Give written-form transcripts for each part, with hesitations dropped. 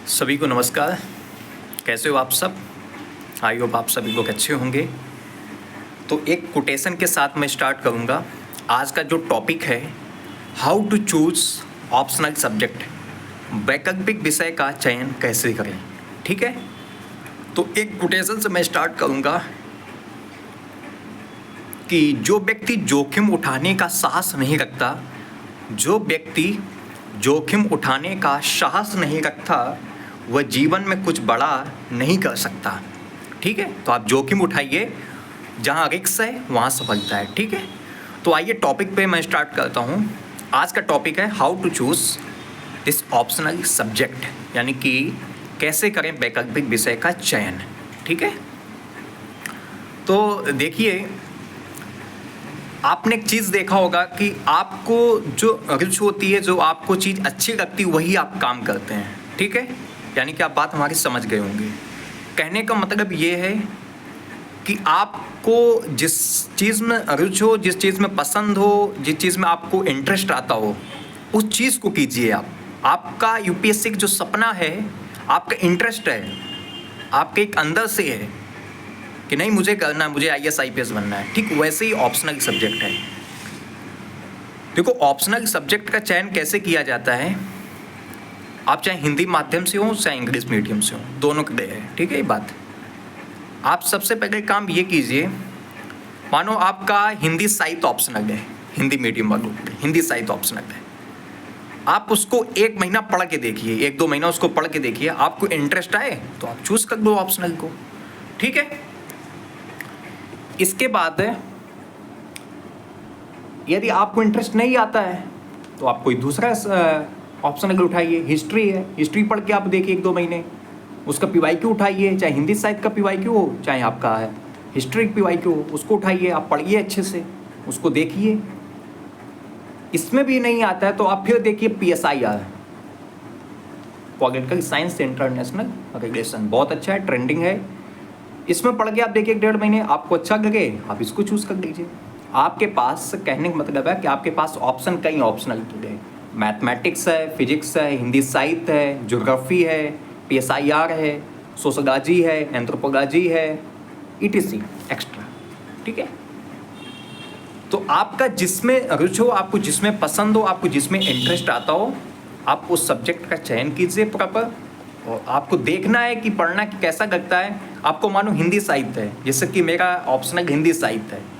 सभी को नमस्कार। कैसे हो आप सब? आई होप आप सभी लोग अच्छे होंगे। तो एक कोटेशन के साथ मैं स्टार्ट करूंगा। आज का जो टॉपिक है, how to choose optional subject, वैकल्पिक विषय का चयन कैसे करें। ठीक है, तो एक कोटेशन से मैं स्टार्ट करूंगा कि जो व्यक्ति जोखिम उठाने का साहस नहीं रखता, जो व्यक्ति जोखिम उठाने का साहस नहीं रखता, वह जीवन में कुछ बड़ा नहीं कर सकता। ठीक है, तो आप जोखिम उठाइए, जहाँ रिस्क है वहाँ सफलता है। ठीक है, तो आइए टॉपिक पे मैं स्टार्ट करता हूँ। आज का टॉपिक है how to choose this optional subject, यानी कि कैसे करें वैकल्पिक विषय का चयन। ठीक है, तो देखिए, आपने एक चीज़ देखा होगा कि आपको जो रुचि होती है, जो आपको चीज़ अच्छी लगती है, वही आप काम करते हैं। ठीक है, यानी कि आप बात हमारी समझ गए होंगे। कहने का मतलब ये है कि आपको जिस चीज़ में रुचि हो, जिस चीज़ में पसंद हो, जिस चीज़ में आपको इंटरेस्ट आता हो, उस चीज़ को कीजिए आप। आपका यूपीएससी का जो सपना है, आपका इंटरेस्ट है, आपके एक अंदर से है कि नहीं मुझे करना है, मुझे आईएएस आईपीएस बनना है। ठीक वैसे ही ऑप्शनल सब्जेक्ट है। देखो, ऑप्शनल सब्जेक्ट का चयन कैसे किया जाता है। आप चाहे हिंदी माध्यम से हो, चाहे इंग्लिश मीडियम से हो, दोनों के लिए है। ठीक है, ये बात। आप सबसे पहले काम ये कीजिए, मानो आपका हिंदी साहित्य ऑप्शनल है, हिंदी मीडियम वालों के लिए हिंदी साहित्य ऑप्शनल है। आप उसको 1 महीना पढ़ के देखिए, 1-2 महीना उसको पढ़ के देखिए, आपको इंटरेस्ट आए तो आप चूज कर दो ऑप्शनल को। ठीक है, इसके बाद यदि आपको इंटरेस्ट नहीं आता है तो आप कोई दूसरा ऑप्शनल उठाइए। हिस्ट्री है, हिस्ट्री पढ़ के आप देखिए 1-2 महीने, उसका पीवाईक्यू उठाइए, चाहे हिंदी साहित्य का पीवाईक्यू हो, चाहे आपका है हिस्ट्री पीवाईक्यू हो, उसको उठाइए, आप पढ़िए अच्छे से, उसको देखिए। इसमें भी नहीं आता है तो आप फिर देखिए PSIR, political science international relation, बहुत अच्छा है, ट्रेंडिंग है। इसमें पढ़ के आप देखिए 1-1.5 महीने, आपको अच्छा लगे आप इसको चूज़ कर लीजिए। आपके पास, कहने का मतलब है कि आपके पास ऑप्शन कई ऑप्शनल के लिए, मैथमेटिक्स है, फिजिक्स है, हिंदी साहित्य है, ज्योग्राफी है, PSIR है, सोशोलॉजी है, एंथ्रोपोलॉजी है, ETC एक्स्ट्रा। ठीक है, तो आपका जिसमें रुचि हो, आपको जिसमें पसंद हो, आपको जिसमें इंटरेस्ट आता हो, आप उस सब्जेक्ट का चयन कीजिए प्रॉपर। और आपको देखना है कि पढ़ना कैसा लगता है। आपको मानो हिंदी साहित्य है, जैसे कि मेरा ऑप्शनल हिंदी साहित्य है।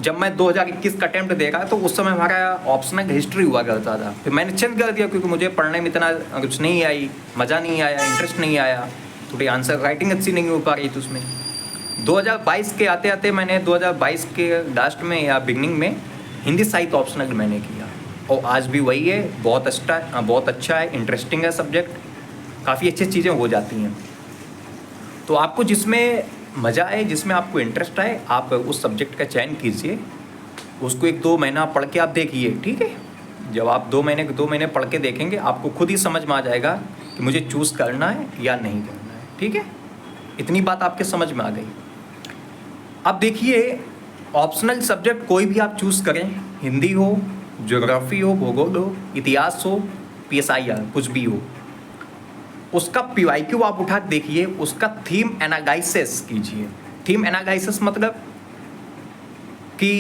जब मैं 2021 का अटेम्प्ट दे रहा तो उस समय हमारा ऑप्शनल हिस्ट्री हुआ करता था, फिर मैंने चेंज कर दिया क्योंकि मुझे पढ़ने में इतना रुचि नहीं आई, मज़ा नहीं आया, इंटरेस्ट नहीं आया, थोड़ी आंसर राइटिंग अच्छी नहीं हो पा रही थी उसमें। 2022 के आते आते मैंने 2022 के लास्ट में या बिगनिंग में हिंदी साहित्य ऑप्शनल मैंने किया, और आज भी वही है। बहुत अच्छा है, इंटरेस्टिंग है सब्जेक्ट, काफ़ी अच्छी चीज़ें हो जाती हैं। तो आपको जिसमें मज़ा आए, जिसमें आपको इंटरेस्ट आए, आप उस सब्जेक्ट का चयन कीजिए। उसको 1-2 महीना पढ़ के आप देखिए। ठीक है, जब आप 2 महीने पढ़ के देखेंगे, आपको खुद ही समझ में आ जाएगा कि मुझे चूज़ करना है या नहीं करना है। ठीक है, इतनी बात आपके समझ में आ गई। अब देखिए, ऑप्शनल सब्जेक्ट कोई भी आप चूज़ करें, हिंदी हो, ज्योग्राफी हो, भूगोल हो, इतिहास हो, PSIR, कुछ भी हो, उसका PYQ आप उठा के देखिए, उसका थीम एनालाइसिस कीजिए। थीम एनालाइसिस मतलब कि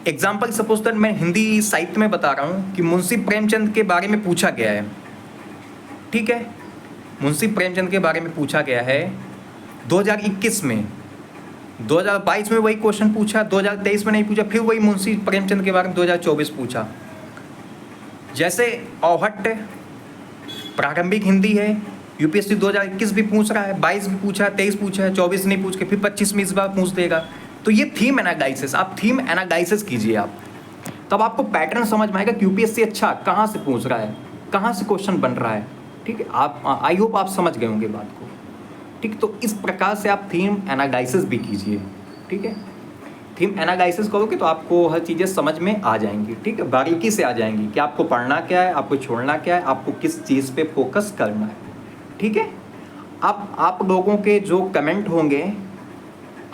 एग्जाम्पल सपोज दैट मैं हिंदी साहित्य में बता रहा हूँ कि मुंशी प्रेमचंद के बारे में पूछा गया है। ठीक है, मुंशी प्रेमचंद के बारे में पूछा गया है 2021 में, 2022 में वही क्वेश्चन पूछा, 2023 में नहीं पूछा, फिर वही मुंशी प्रेमचंद के बारे में 2024 पूछा। जैसे औहट प्रारंभिक हिंदी है, यूपीएससी 2021 भी पूछ रहा है, 22 भी पूछा है, 23 पूछा है, 24 नहीं पूछ के फिर 25 में इस बार पूछ देगा। तो ये थीम एनालाइसिस, आप थीम एनालाइसिस कीजिए आप, तब आपको पैटर्न समझ में आएगा कि यूपीएससी अच्छा कहाँ से पूछ रहा है, कहाँ से क्वेश्चन बन रहा है। ठीक है, आप आई होप आप समझ गए होंगे बात को। ठीक, तो इस प्रकार से आप थीम एनालाइसिस भी कीजिए। ठीक है, थीम एनालाइसिस करोगे तो आपको हर चीज़ें समझ में आ जाएंगी। ठीक है, बारीकी से आ जाएंगी कि आपको पढ़ना क्या है, आपको छोड़ना क्या है, आपको किस चीज़ पे फोकस करना है। ठीक है, अब आप लोगों के जो कमेंट होंगे,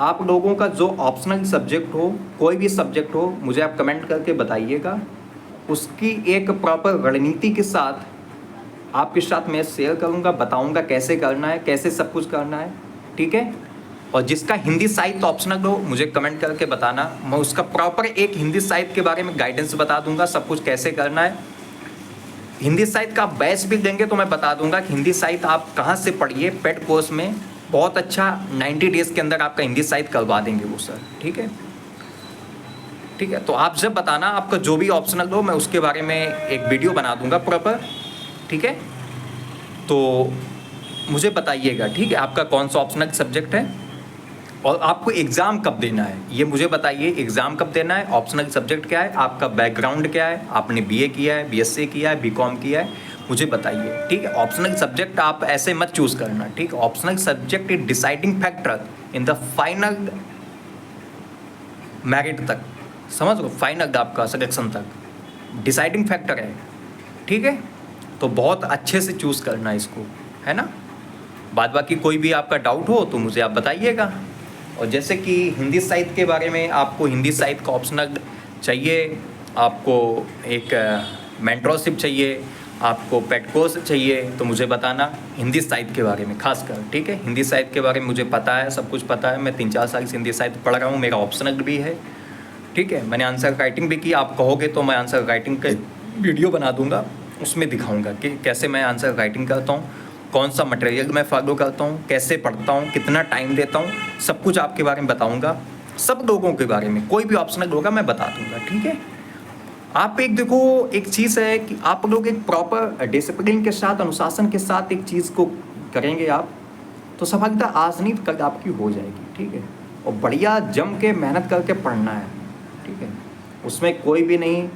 आप लोगों का जो ऑप्शनल सब्जेक्ट हो, कोई भी सब्जेक्ट हो, मुझे आप कमेंट करके बताइएगा। उसकी एक प्रॉपर रणनीति के साथ आपके साथ मैं शेयर करूँगा, बताऊँगा कैसे करना है, कैसे सब कुछ करना है, ठीक है। और जिसका हिंदी साहित्य ऑप्शनल हो मुझे कमेंट करके बताना, मैं उसका प्रॉपर एक हिंदी साहित्य के बारे में गाइडेंस बता दूंगा, सब कुछ कैसे करना है। हिंदी साहित्य का बैच भी देंगे तो मैं बता दूंगा कि हिंदी साहित्य आप कहाँ से पढ़िए। पेड कोर्स में बहुत अच्छा 90 डेज़ के अंदर आपका हिंदी साहित्य करवा देंगे वो सर, ठीक है। ठीक है, तो आप जब बताना आपका जो भी ऑप्शनल हो, मैं उसके बारे में एक वीडियो बना दूंगा प्रॉपर, ठीक है। तो मुझे बताइएगा, ठीक है, आपका कौन सा ऑप्शनल सब्जेक्ट है और आपको एग्ज़ाम कब देना है ये मुझे बताइए। एग्ज़ाम कब देना है, ऑप्शनल सब्जेक्ट क्या है, आपका बैकग्राउंड क्या है, आपने बीए किया है, बीएससी किया है, बीकॉम किया है, मुझे बताइए, ठीक है। ऑप्शनल सब्जेक्ट आप ऐसे मत चूज़ करना, ठीक है। Optional subject is deciding factor in the final merit तक, समझ लो, फाइनल आपका सिलेक्शन तक डिसाइडिंग फैक्टर है, ठीक है। तो बहुत अच्छे से चूज़ करना इसको, है ना। बाद बाकी कोई भी आपका डाउट हो तो मुझे आप बताइएगा। और जैसे कि हिंदी साहित्य के बारे में, आपको हिंदी साहित्य का ऑप्शनल चाहिए, आपको एक मेंटरशिप चाहिए, आपको पेड कोर्स चाहिए, तो मुझे बताना हिंदी साहित्य के बारे में खासकर, ठीक है। हिंदी साहित्य के बारे में मुझे पता है, सब कुछ पता है, मैं 3-4 साल से हिंदी साहित्य पढ़ रहा हूँ, मेरा ऑप्शनल भी है, ठीक है। मैंने आंसर राइटिंग भी की, आप कहोगे तो मैं आंसर राइटिंग का वीडियो बना दूंगा, उसमें दिखाऊंगा कि कैसे मैं आंसर राइटिंग करता हूँ, कौन सा मटेरियल मैं फॉलो करता हूँ, कैसे पढ़ता हूँ, कितना टाइम देता हूँ, सब कुछ आपके बारे में बताऊँगा, सब लोगों के बारे में। कोई भी ऑप्शनल होगा मैं बता दूँगा, ठीक है। आप एक देखो, एक चीज़ है कि आप लोग एक प्रॉपर डिसिप्लिन के साथ, अनुशासन के साथ एक चीज़ को करेंगे आप, तो सफलता आज नहीं कल आपकी हो जाएगी, ठीक है। और बढ़िया जम के मेहनत करके पढ़ना है, ठीक है। उसमें कोई भी नहीं,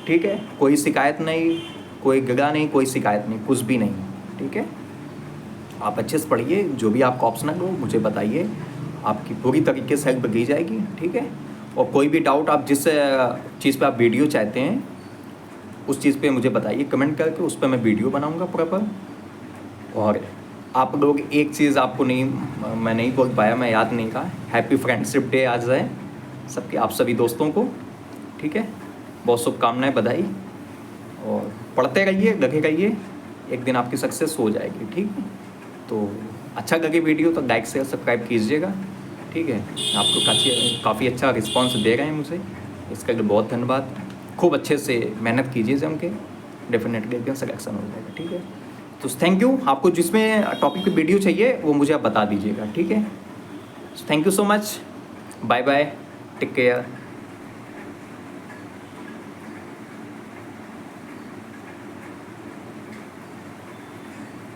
ठीक है, कोई शिकायत नहीं, कोई गिला नहीं, कोई शिकायत नहीं, कुछ भी नहीं, ठीक है। आप अच्छे से पढ़िए, जो भी आपका ऑप्शनल हो मुझे बताइए, आपकी पूरी तरीके से हेल्प की जाएगी, ठीक है। और कोई भी डाउट आप जिस चीज़ पे आप वीडियो चाहते हैं उस चीज़ पे मुझे बताइए कमेंट करके, उस पर मैं वीडियो बनाऊंगा प्रॉपर। और आप लोग एक चीज़ आपको मैं नहीं बोल पाया, मैं याद नहीं कहा, हैप्पी फ्रेंडशिप डे आज है सबके, आप सभी दोस्तों को, ठीक है। बहुत शुभकामनाएं, बधाई, और पढ़ते रहिए, लगे रहिए, एक दिन आपकी सक्सेस हो जाएगी, ठीक है। तो अच्छा लगे वीडियो तो लाइक शेयर सब्सक्राइब कीजिएगा, ठीक है। आपको काफ़ी अच्छा रिस्पांस दे रहे हैं मुझे, इसके लिए बहुत धन्यवाद। खूब अच्छे से मेहनत कीजिए जम के, डेफिनेटली एकदम सिलेक्शन हो जाएगा, ठीक है। तो थैंक यू। आपको जिसमें टॉपिक पे वीडियो चाहिए वो मुझे आप बता दीजिएगा, ठीक है। Thank you so much, bye bye, take care.